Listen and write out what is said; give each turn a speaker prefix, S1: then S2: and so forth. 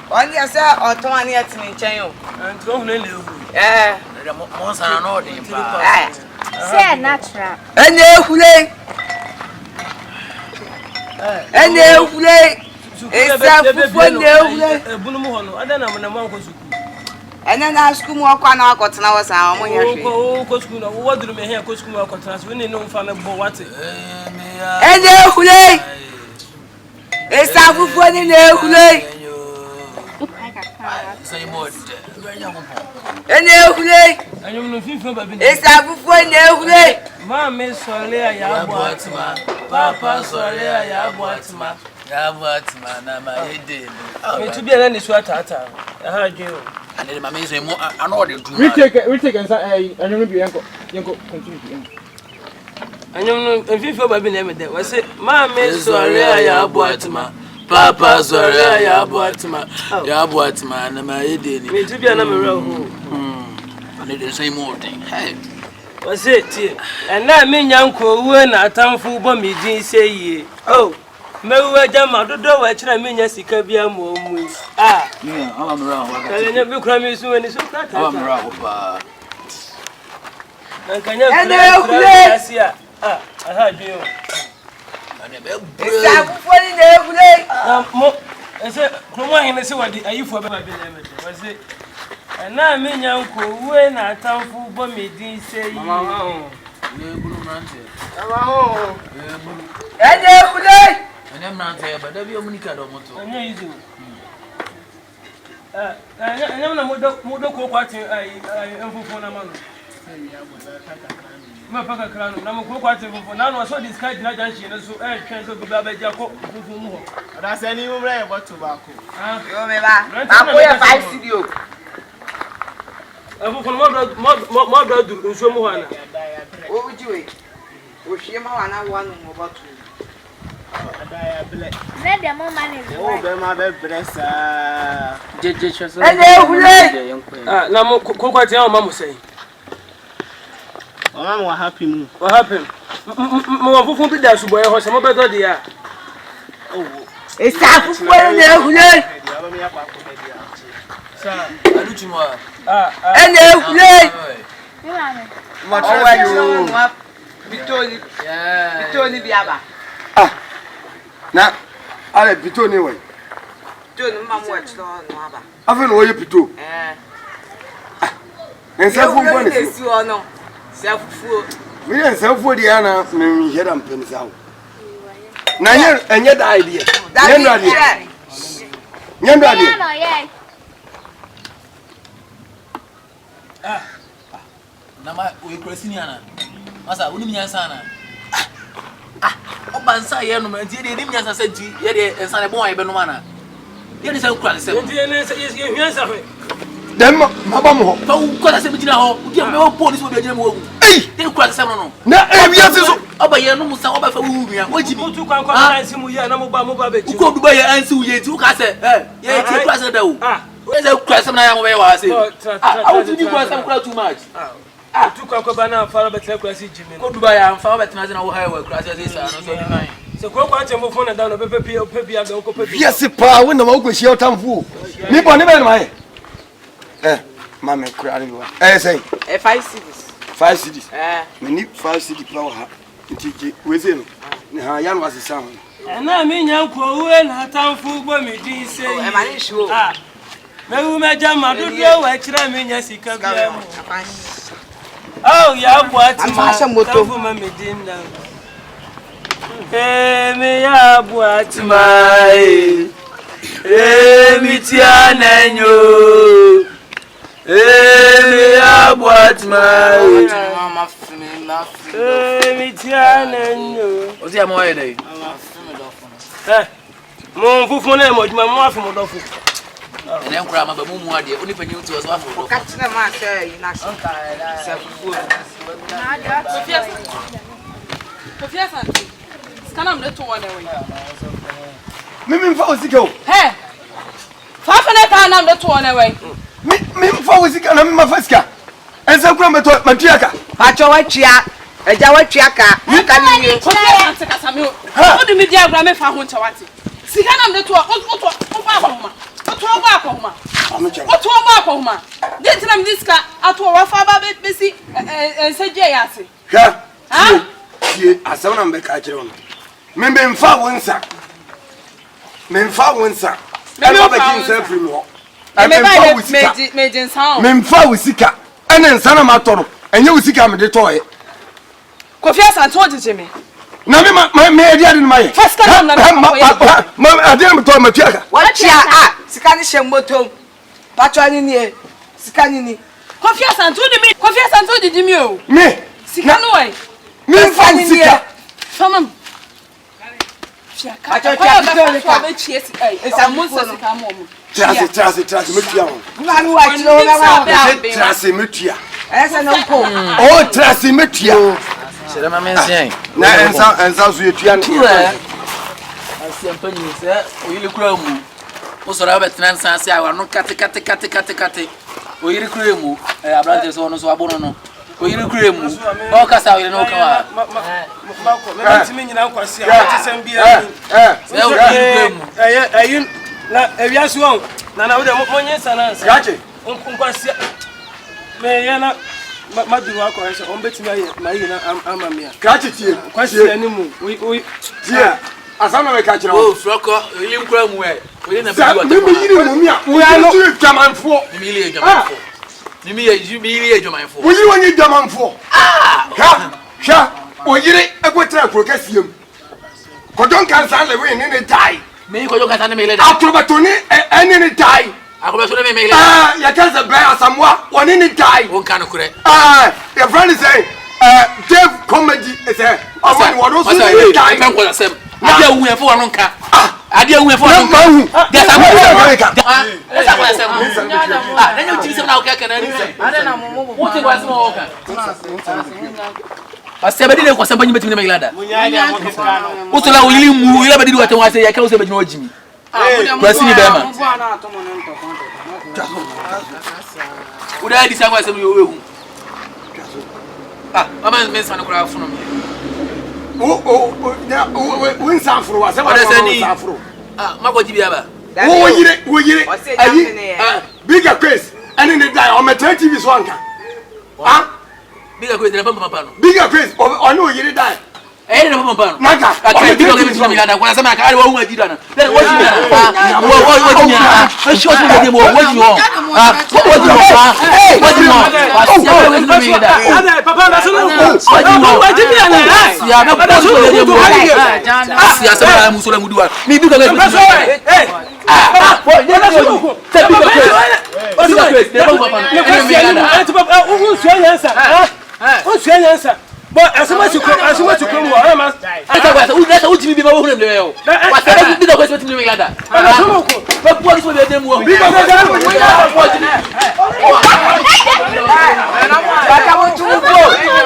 S1: One year, sir, or 20 years in China. And don't live. Eh, most are not in
S2: Say natural.
S1: And they play. And they play. And then I school walk on our cotton hours. What do you mean here? Coach school cotton, we need no family. What? And they play. It's a good one in the play. Say more. And they play. And you know, it's a good one in the play. Mamma, sorry, I have what, Papa, sorry, I have what, ma. I'm to be any sweater. I heard you. And then my miss more. I know we take and you will be uncle. Continue. And you know, if you feel by being able to say, Mamma, sorry, I have what, ma. Papa, sorry, I have what, ma. You have what, man, and my idea. Me to be a number of and it is the same more thing. Hey. Was it? And I mean, uncle, when I town for me, didn't say, oh. Mewe jama dodo wa kira menya sika bia mo mu ah yeah I'm around kanya bi kura mi so ni so kata I'm around pa kanya kura asia ah aha bi o ane be esa fufoni na egule mo ese kromo hin se wadi ayifo be ba bi na emete wa se na menya nko we na atamfu bo medin se yi mama ye gulu mante mama ho ye gulu ene egule and I'm not there, but there'll be a monica or motor. And you do. I never know what I am for a month. My papa crown, I'm a quarter for now. I saw this kind of dancing, so I can't go to Jacob. That's any way about tobacco. I'm 5 studio. I'm for more blood to show more. What would you eat? Was she one about two?
S2: Let the moment is
S3: my bless.
S1: Now, quite young, Mamma say.
S3: Oh, what happened?
S1: What happened? Who did that? Boy, was some better dear. Oh, it's time for there. Sir, I do tomorrow. And there,
S4: na ale pito ni we
S1: to no mamu e tro no aba
S4: afa no ye pito ensafu ngo ne
S1: si ono safufu
S4: mi ensafu di ana me heda mpenisa ho na enye da idea nyendo idea
S5: na ma we krasini ana masa unu nyansa na Obansa ye no mantie de nim nyansa santi ye de ensa ne bon ye be no mana ye de se kura de se
S1: ye ye hwansa hwe
S4: dem maba mo ho
S5: fa u kura se bigina ho u de me police mo be gina mo wagu de kura se no
S4: na wiase so
S5: oba ye no musa oba fa wu nua ojibi
S1: mutu kwa na nsi mu ye na mo ba be ji
S5: ko duba ye ansi wu ye ti u ka se ye ti kura se da wu we se kura se na ya mo be wa se u ti kura se kura too much
S1: tu kwa bana fara betle kura si jimi
S5: ko duba ya fa betle na wo ha we kura se sa no so bi man
S1: se ko kwa tembo fona da no pepe ya ga ko pepe
S4: yes pa we na ma ko hia otamfu mi bo ne be na ma me kura ni wa say
S1: 5 cities
S4: 5 cities me ni 5 cities pa wa ha ntiki we se no ne ha ya no asesa ho
S1: na mi nya ko we na tamfu bo mi di se yi ma ni show mewu me jama dodo wa kira mi nya sika bia mu oh ya boati ma tamfu ma mi di nda me ya boati ma mi ti anenyo me ya boati ma mama mi ti anenyo
S5: o ti amo ye dai
S1: mo fufu na mo juma mo afi mo do fu
S5: ene nkura ma ba mu ade oni panyi uti so afi do
S1: ka tena ma se yi na so se fufu na da sofia
S6: Kofi Asanti. Scanner me to one away.
S4: Me fa osika.
S6: Hey. 500 na me to one away.
S4: Me fa osika na me ma fasika. Ensa kura me to matuaka.
S1: Pacho wa tua. Eja wa tua ka. You can you.
S6: Kofi Asanti ka sami o. O de me dia agura me fa ho nchawate. Sika na me to o fa ahoma. O to ba akoma. O to ba akoma. De ntina me diska ato wa fa ba be si ensa je ya ase.
S4: Ha. Tie asem na me ka kire wono. Me mfa wonsa. Me mfa wonsa. Me ba kin sa free me ho.
S6: Me ba me jinsan o.
S4: Me mfa wosika. Ene nsa na ma toro. Enye wosika me de toye.
S6: Kofi Asanti o jeje me.
S4: Na me edi ade ma ye.
S6: First time na
S4: ma ade me to matuaka.
S1: Wa tua sika ni shembotom. Pacho ani ni sika ni.
S6: Kofi Asanti o de me. Kofi Asanti o jeje me o.
S4: Me
S6: Sika no way.
S4: Me mfa wosika.
S6: Famam.
S1: Pacho tua ni ka.
S4: Trase metua ho.
S1: Na mi wa chiro na wa.
S4: Trase metua.
S1: Ese no ko.
S4: Oh, trase metua.
S5: Será uma mensagem.
S4: Na ensa so yetua ne.
S5: Assim ampani se o yiri kura mu. O sora be tena nsa se awa no kate. O yiri kura mu. Abrante so no so abono no. O yiri kura mu. O kasa o yiri no kawa.
S3: Me ntimi nyina nkwase a tisem bia.
S5: Se o yiri kura mu.
S3: Ayin na ewiase won. Na wo de monye sanansa.
S4: Gache.
S3: Nkwase me yana madu akọ ese on betimi aye na yi na amamia.
S4: Gache tie.
S3: Kwase animu. We
S4: tie. Asama me ka kire wo.
S5: O froko o yiri kura mu e. O yiri na be
S4: wa. Me yiri mu mi a. Wo ya no jamanfo.
S5: Me yiri jamanfo. Me yiri jamanfo.
S4: Wo yiri woni jamanfo. Ha. Sha. O yiri egotra prokasiem. Kodon kan san le we ni dai.
S5: Me ko joka tan me le da.
S4: Atrobatoni eni ni dai.
S5: Akoba so me le.
S4: Ya kan se ba asamwa woni ni dai.
S5: Won kan kure.
S4: Your friend is saying Dave comedy is a what also ni dai.
S5: Me ko asem. Ade awu e fo won nka. Ade awu e fo won nka. Get am. Esa ko asem. Na nyu ti se na o ka kana ni. Ade na mo. Wo ti ko asem o ka. Asebedi le ko asem banyi betimi na me lada. O to la o yili mu, yila bedi wate wa se ya ka o se bedi no jimi. Kwasi ni bema. Uda di sa kwa asem yo ehu. Mama men san ko afunu me.
S4: O nsanfuro wa se wa nsanfuro.
S5: Mako jibi aba.
S4: Wo yire. Ayi. Bigger case. Ani ni die o meta TV so anka.
S5: Bigger case na papa no.
S4: Bigger case o no yire die.
S5: Na papa no.
S4: Naka.
S5: Aka bigger case na milada kwa sema ka wa hu ajida na. Wo jimi na. Wo jimi na. Sho so de mo wo jimi ho. Wo jimi ho. Wo jimi ho.
S3: Ada papa na so no.
S5: Wo jimi na. Ya na papa so de mo. Asia sema mu so la mudiwa. Mi bigger case.
S3: But as much you come, I must.
S5: That's what you be my own. What's the big question to me like that? But what is with them? I want to go.